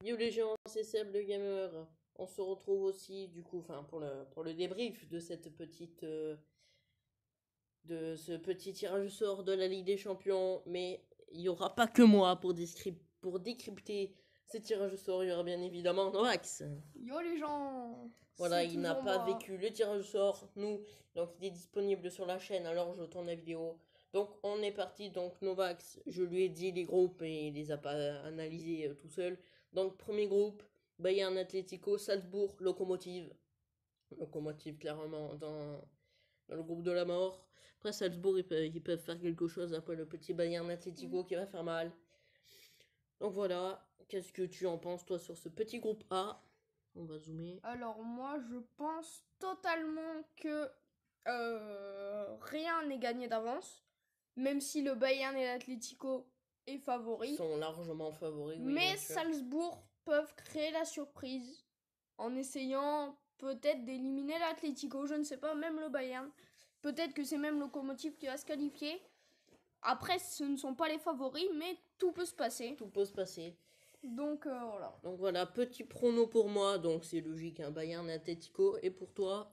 Yo les gens, c'est Seb le gamer. On se retrouve aussi du coup, enfin pour le débrief de cette petite de ce petit tirage au sort de la Ligue des Champions. Mais il y aura pas que moi pour décrypter ces tirages au sort. Il y aura bien évidemment Noax. Yo les gens, Voilà, c'est il n'a toujours pas moi. vécu le tirage au sort. Nous, donc il est disponible sur la chaîne. Alors je tourne la vidéo. Donc on est parti. Donc Novax, je lui ai dit les groupes et il les a pas analysés tout seul. Donc premier groupe, Bayern Atlético, Salzbourg, Locomotive. Locomotive clairement dans le groupe de la mort. Après Salzbourg, ils peuvent faire quelque chose. Après le petit Bayern Mm. Atlético qui va faire mal. Donc voilà, qu'est-ce que tu en penses toi sur ce petit groupe A? On va zoomer. Alors moi, je pense totalement que rien n'est gagné d'avance, même si le Bayern et l'Atlético est favori. Sont largement favoris, oui, bien Mais sûr. Salzbourg peuvent créer la surprise en essayant peut-être d'éliminer l'Atlético, je ne sais pas, même le Bayern. Peut-être que c'est même Locomotive qui va se qualifier. Après, ce ne sont pas les favoris, mais tout peut se passer. Tout peut se passer. Donc voilà. Donc voilà, petit prono pour moi, donc c'est logique, hein, Bayern Atletico. Et pour toi,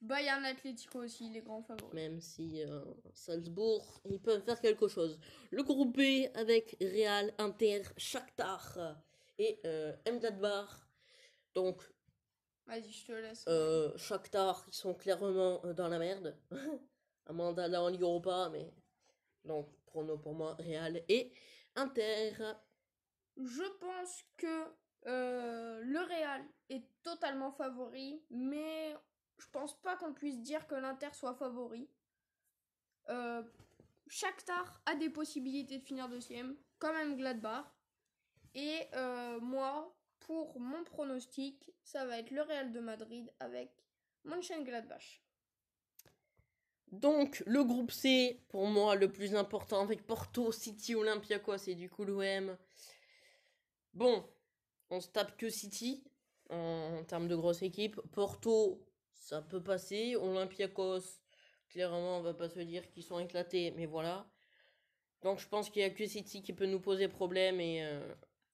Bayern Atlético aussi, les grands favoris. même si Salzbourg, ils peuvent faire quelque chose. Le groupe B avec Real, Inter, Shakhtar et Mönchengladbach. Donc Vas-y, je te laisse. Shakhtar, ils sont clairement dans la merde. À moins d'aller en Ligue Europa, mais donc prono pour moi, Real et Inter. Je pense que le Real est totalement favori, mais je pense pas qu'on puisse dire que l'Inter soit favori. Euh, Shakhtar a des possibilités de finir deuxième, quand même Gladbach. Et moi, pour mon pronostic, ça va être le Real de Madrid avec Mönchengladbach. Donc, le groupe C, pour moi, le plus important, avec Porto, City, Olympiakos et du coup l'OM. Bon, on se tape que City, en termes de grosse équipe. Porto, ça peut passer. Olympiakos, clairement, on va pas se dire qu'ils sont éclatés, mais voilà. Donc, je pense qu'il y a que City qui peut nous poser problème et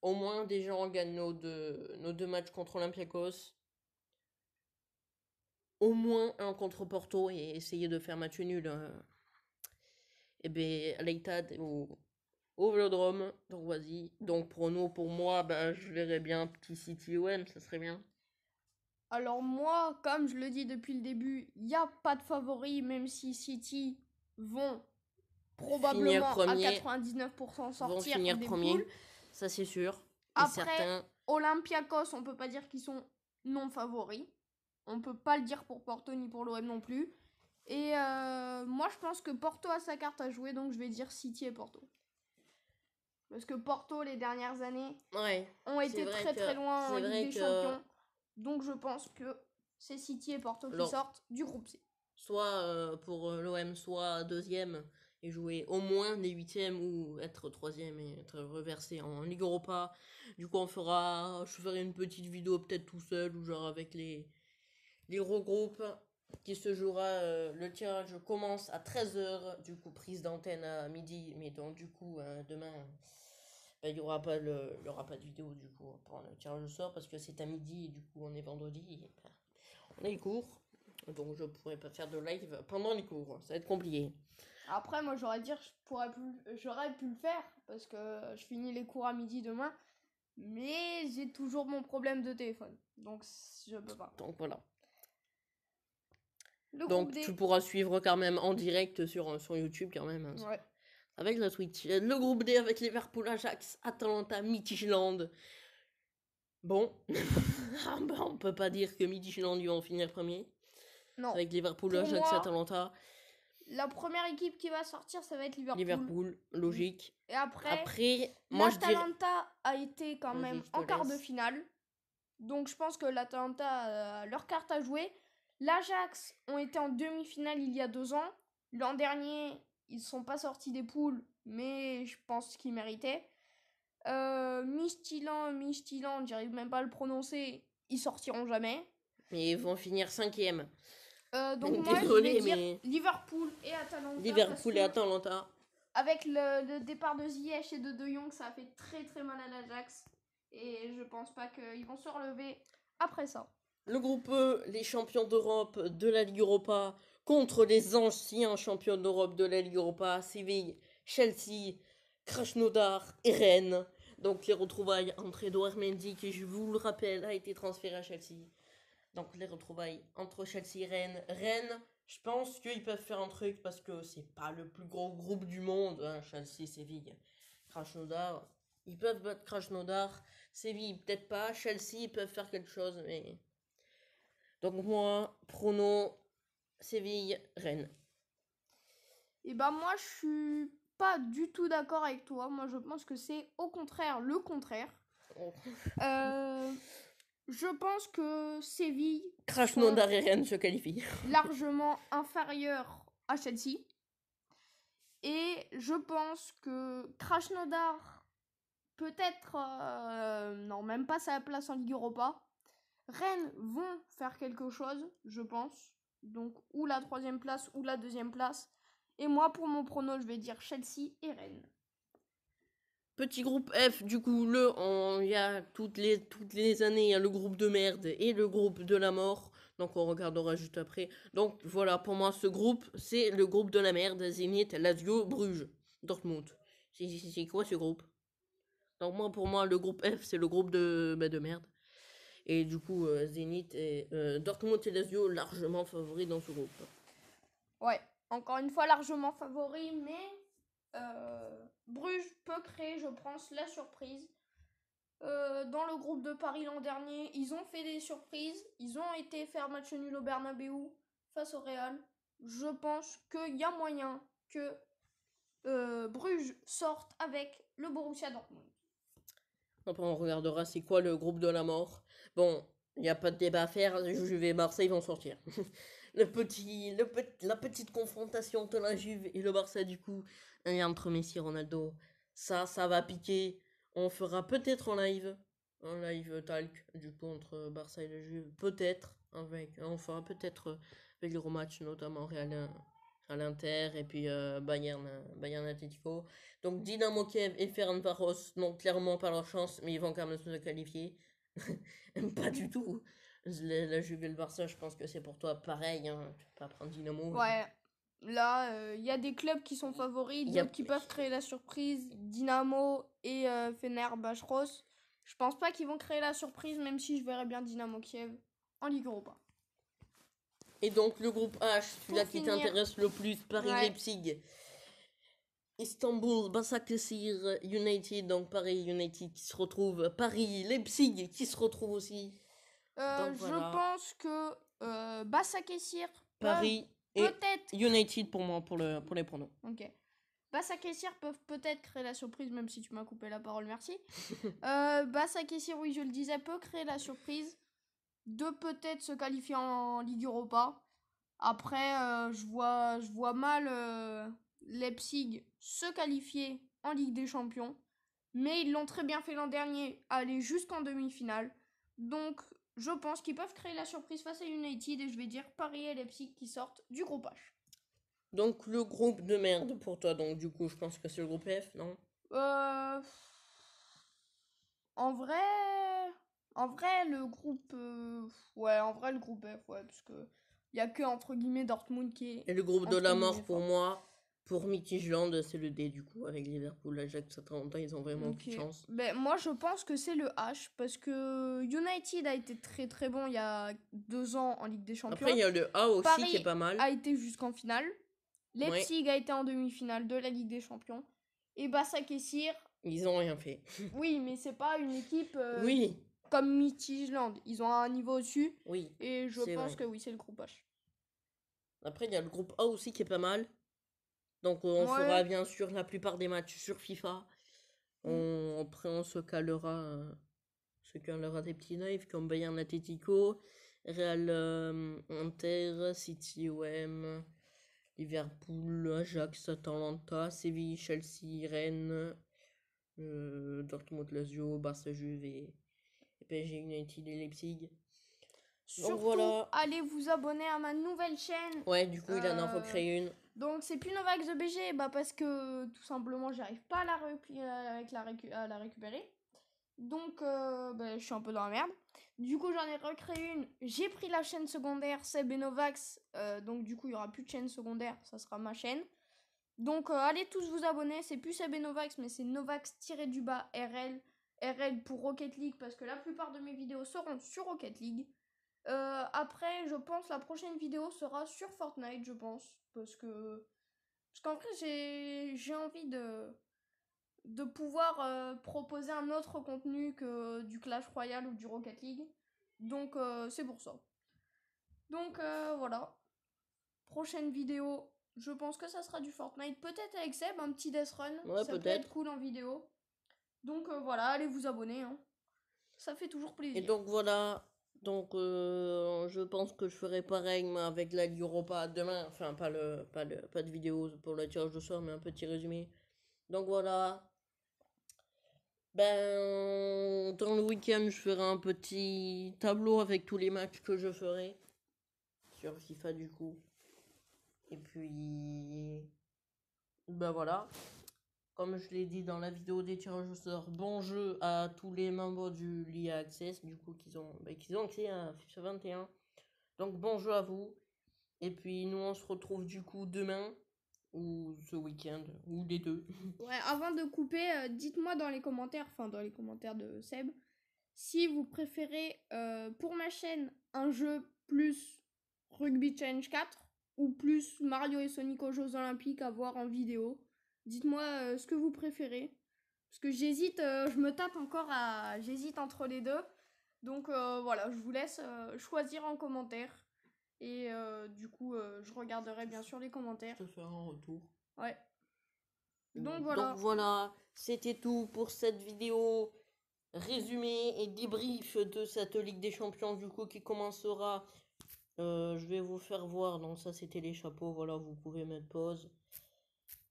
au moins, déjà, on gagne nos deux matchs contre Olympiakos. Au moins un contre Porto et essayer de faire match nul. Et ben, à l'Etihad au Vélodrome. Donc vas-y. Donc prono pour moi, bah, je verrais bien petit City OM, ça serait bien. Alors moi, comme je le dis depuis le début, il n'y a pas de favori, même si City vont Finir probablement à premier, 99% vont sortir finir des premier, poules. ça c'est sûr. Et Après, certains, Olympiakos, on peut pas dire qu'ils sont non favoris. On peut pas le dire pour Porto ni pour l'OM non plus. Et moi, je pense que Porto a sa carte à jouer, donc je vais dire City et Porto. Parce que Porto, les dernières années, ouais, ont été très très loin en c'est Ligue vrai des que Champions. Donc je pense que c'est City et Porto qui alors, sortent du groupe C. soit pour l'OM, soit deuxième et jouer au moins des huitièmes ou être troisième et être reversé en Ligue Europa. Du coup, je ferai une petite vidéo peut-être tout seul ou genre avec les regroupes qui se jouera. Le tirage commence à 13 h, du coup prise d'antenne à midi, mais donc du coup demain bah, il y aura pas de vidéo du coup pour le tirage au sort parce que c'est à midi et du coup on est vendredi et, bah, on a les cours, donc je pourrais pas faire de live pendant les cours, ça va être compliqué. Après, moi, j'aurais pu le faire parce que je finis les cours à midi demain. Mais j'ai toujours mon problème de téléphone. Donc, je peux pas. Donc voilà. Le groupe Donc tu D. pourras suivre quand même en direct sur YouTube quand même, hein, Ouais. avec la Switch. Le groupe D avec Liverpool, Ajax, Atalanta, Midtjylland. Bon, ah bah, on peut pas dire que Midtjylland ils vont finir premier. Non. Avec Liverpool, Pour Ajax, moi, Atalanta, la première équipe qui va sortir, ça va être Liverpool. Liverpool, logique. Et après, Après, moi je dirais. l'Atalanta a été quand Vas-y, même je te en quart de laisse. finale. Donc, je pense que l'Atalanta a leur carte à jouer. L'Ajax ont été en demi-finale il y a 2 ans. L'an dernier, ils ne sont pas sortis des poules, mais je pense qu'ils méritaient. Midtjylland, j'arrive même pas à le prononcer, ils sortiront jamais. Mais ils vont finir cinquième. Donc Donc moi, je vais désolé, dire mais Liverpool et Atalanta parce Liverpool et que Atalanta. avec le départ de Ziyech et de Jong, ça a fait très très mal à l'Ajax. Et je pense pas qu'ils vont se relever après ça. Le groupe E, les champions d'Europe de la Ligue Europa contre les anciens champions d'Europe de la Ligue Europa, Séville, Chelsea, Krasnodar et Rennes. Donc les retrouvailles entre Edouard Mendy, qui je vous le rappelle a été transféré à Chelsea. Donc les retrouvailles entre Chelsea et Rennes. Rennes, je pense qu'ils peuvent faire un truc parce que c'est pas le plus gros groupe du monde. Hein, Chelsea, Séville, Krasnodar. Ils peuvent battre Krasnodar. Séville, peut-être pas. Chelsea, ils peuvent faire quelque chose, mais... Donc moi, prono, Séville, Rennes. Et bah moi je suis pas du tout d'accord avec toi. Moi je pense que c'est au contraire le contraire. Oh. Je pense que Séville Krasnodar et Rennes se qualifient. largement inférieur à Chelsea. Et je pense que Krasnodar peut-être non même pas sa place en Ligue Europa. Rennes vont faire quelque chose, je pense. Donc ou la 3e place ou la 2e place. Et moi pour mon prono je vais dire Chelsea et Rennes. Petit groupe F, du coup, il y a toutes les années, il y a le groupe de merde et le groupe de la mort. Donc on regardera juste après. Donc voilà, pour moi, ce groupe, c'est le groupe de la merde. Zénith, Lazio, Bruges, Dortmund. C'est quoi ce groupe? Donc moi, pour moi, le groupe F, c'est le groupe de merde. Et du coup, Zénith et Dortmund et Lazio largement favoris dans ce groupe. Ouais, encore une fois largement favori, mais Bruges peut créer, je pense, la surprise. Dans le groupe de Paris l'an dernier, ils ont fait des surprises. Ils ont été faire match nul au Bernabeu face au Real. Je pense qu'il y a moyen que Bruges sorte avec le Borussia Dortmund. Après, on regardera c'est quoi le groupe de la mort. Bon, il n'y a pas de débat à faire. Juve et Marseille vont sortir. La petite confrontation entre la Juve et le Barça, du coup, et entre Messi et Ronaldo, ça va piquer. On fera peut-être un live talk, du coup, entre Barça et la Juve. Peut-être, on fera peut-être avec le gros match, notamment Real à l'Inter et puis Bayern Atletico. Donc Dynamo Kiev et Ferencváros n'ont clairement pas leur chance, mais ils vont quand même se qualifier. Pas du tout. La Juve et le Barça, je pense que c'est pour toi pareil. Hein. Tu peux pas prendre Dynamo. Ouais, là, il y a des clubs qui sont favoris, d'autres qui peuvent créer la surprise. Dynamo et Fenerbahçe. Je pense pas qu'ils vont créer la surprise, même si je verrais bien Dynamo Kiev en Ligue Europa. Et donc le groupe H, celui-là qui t'intéresse le plus, Paris-Leipzig. Istanbul, Başakşehir United, donc Paris United qui se retrouve, Paris, Leipzig qui se retrouve aussi. Donc, je pense que Başakşehir, Paris et United pour moi, pour les pronos. Ok. Başakşehir peuvent peut-être créer la surprise, même si tu m'as coupé la parole, merci. Başakşehir, oui, je le disais, peut créer la surprise de peut-être se qualifier en Ligue Europa. Après, je vois mal Leipzig se qualifier en Ligue des Champions. Mais ils l'ont très bien fait l'an dernier, aller jusqu'en demi-finale. Donc, je pense qu'ils peuvent créer la surprise face à United. Et je vais dire Paris et Leipzig qui sortent du groupe H. Donc, le groupe de merde pour toi. Donc, du coup, je pense que c'est le groupe F, non? En vrai, le groupe... ouais, en vrai, le groupe F, ouais, parce que il y a que, entre guillemets, Dortmund qui est... Et le groupe de la mort, pour moi, pour Midtjylland, c'est le D, du coup, avec Liverpool, Ajax, Atalanta, ils ont vraiment aucune chance. Ben, moi, je pense que c'est le H, parce que United a été très très bon il y a 2 ans en Ligue des Champions. Après, il y a le A aussi Paris qui est pas mal. A été jusqu'en finale. Leipzig a été en demi-finale de la Ligue des Champions. Et Başakşehir... Ils ont rien fait. Oui, mais c'est pas une équipe... oui. Comme Midtjylland, ils ont un niveau au-dessus. Oui. Et je pense que oui, c'est le groupe H. Après, il y a le groupe A aussi qui est pas mal. Donc, on fera bien sûr la plupart des matchs sur FIFA. Après, on se calera des petits lives comme Bayern Atletico, Real Inter, City OM, Liverpool, Ajax, Atalanta, Séville, Chelsea, Rennes, Dortmund, Lazio, Barça, Juve et PSG United et Leipzig. Surtout, donc voilà. Allez vous abonner à ma nouvelle chaîne. Ouais, du coup, il en a recréé une. Donc, c'est plus Novak The BG, parce que tout simplement, j'arrive pas à la récupérer. Donc, je suis un peu dans la merde. Du coup, j'en ai recréé une. J'ai pris la chaîne secondaire Seb et Novax. Donc, du coup, il n'y aura plus de chaîne secondaire. Ça sera ma chaîne. Donc, allez tous vous abonner. C'est plus Seb et Novax, mais c'est Novax-du-bas RL. RL pour Rocket League, parce que la plupart de mes vidéos seront sur Rocket League. Après, je pense la prochaine vidéo sera sur Fortnite, je pense. Parce qu'en vrai, j'ai envie de pouvoir proposer un autre contenu que du Clash Royale ou du Rocket League. Donc, c'est pour ça. Donc, voilà. Prochaine vidéo, je pense que ça sera du Fortnite. Peut-être avec Seb, un petit Death Run. Ouais, ça peut être cool en vidéo. Donc, voilà, allez vous abonner. Hein. Ça fait toujours plaisir. Et donc voilà, donc je pense que je ferai pareil mais avec la Ligue Europa demain. Enfin, pas de vidéo pour le tirage de sort, mais un petit résumé. Donc voilà. Ben, dans le week-end, je ferai un petit tableau avec tous les matchs que je ferai sur FIFA du coup. Et puis, ben voilà. Comme je l'ai dit dans la vidéo des tirages au sort, bon jeu à tous les membres du l'IA Access, du coup, qu'ils ont accès à FIFA 21. Donc bon jeu à vous. Et puis nous, on se retrouve du coup demain, ou ce week-end, ou les deux. Ouais, avant de couper, dites-moi dans les commentaires, enfin dans les commentaires de Seb, si vous préférez pour ma chaîne un jeu plus Rugby Challenge 4 ou plus Mario et Sonic aux Jeux Olympiques à voir en vidéo. Dites-moi ce que vous préférez. Parce que j'hésite, je me tape encore j'hésite entre les deux. Donc voilà, je vous laisse choisir en commentaire. Et du coup, je regarderai bien sûr les commentaires. Je te ferai un retour. Ouais. Donc voilà. Donc voilà, c'était tout pour cette vidéo résumé et débrief de cette Ligue des Champions du coup qui commencera. Je vais vous faire voir, donc ça c'était les chapeaux, voilà, vous pouvez mettre pause.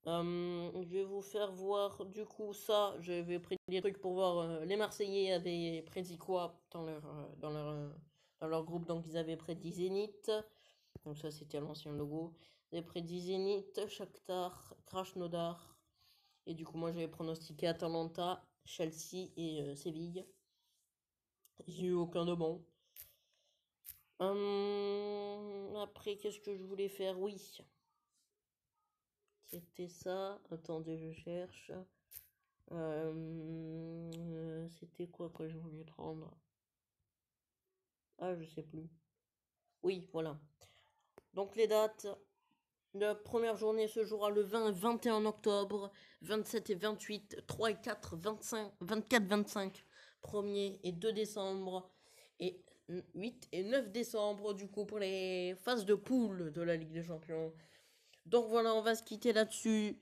Je vais vous faire voir du coup ça, j'avais pris des trucs pour voir les Marseillais avaient prédit quoi dans leur groupe, donc ils avaient prédit Zénith, donc ça c'était l'ancien logo, ils avaient prédit Zénith, Shakhtar, Krasnodar, et du coup moi j'avais pronostiqué Atalanta, Chelsea et Séville. J'ai eu aucun de bon. Après qu'est-ce que je voulais faire? Oui. C'était ça. Attendez, je cherche. C'était quoi que je voulais prendre? Ah, je sais plus. Oui, voilà. Donc les dates. La première journée se jouera le 20 et 21 octobre, 27 et 28, 3 et 4, 25, 24, 25, 1er et 2 décembre, et 8 et 9 décembre, du coup, pour les phases de poule de la Ligue des Champions. Donc voilà, on va se quitter là-dessus.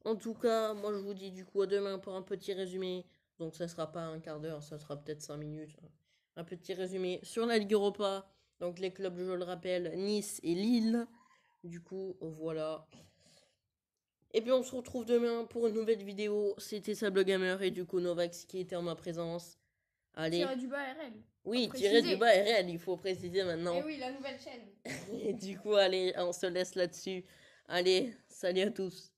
En tout cas, moi je vous dis du coup à demain pour un petit résumé. Donc ça sera pas un quart d'heure, ça sera peut-être 5 minutes. Un petit résumé sur la Ligue Europa. Donc les clubs, je le rappelle, Nice et Lille. Du coup, voilà. Et puis on se retrouve demain pour une nouvelle vidéo. C'était Sable Gamer et du coup Novax qui était en ma présence. Allez. Tirer du bas RL. Oui, tirer du bas RL, il faut préciser maintenant. Et oui, la nouvelle chaîne. Et du coup, allez, on se laisse là-dessus. Allez, salut à tous.